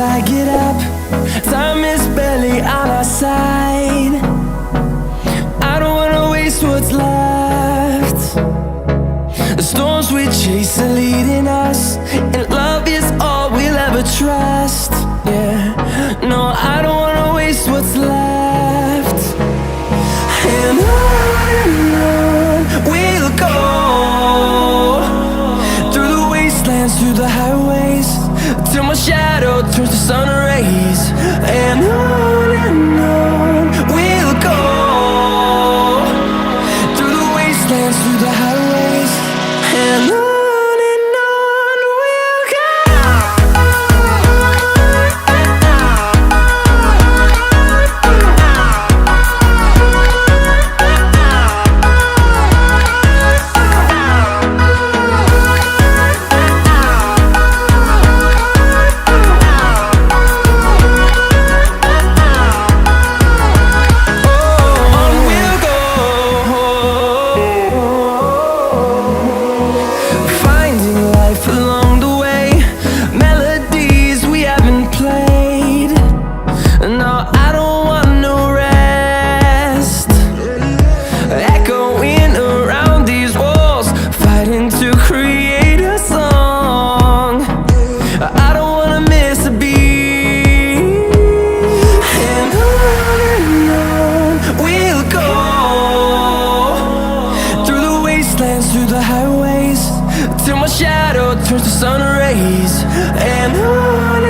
I get up, time is barely on our side. I don't wanna waste what's left. The storms we chase are leading us, and love is all we'll ever trust. Yeah, no, I don't wanna waste what's left. And on we'll go, through the wastelands, through the highways, till my shadow turns to sun rays. And on we'll go, through the wastelands, through the highways, and on we'll go. Along the way, melodies we haven't played. No, I don't want no rest. Echoing around these walls, fighting to create a song. I don't wanna miss a beat. And on we'll go, through the wastelands, through the highways, till my shadow turns to sun rays. And on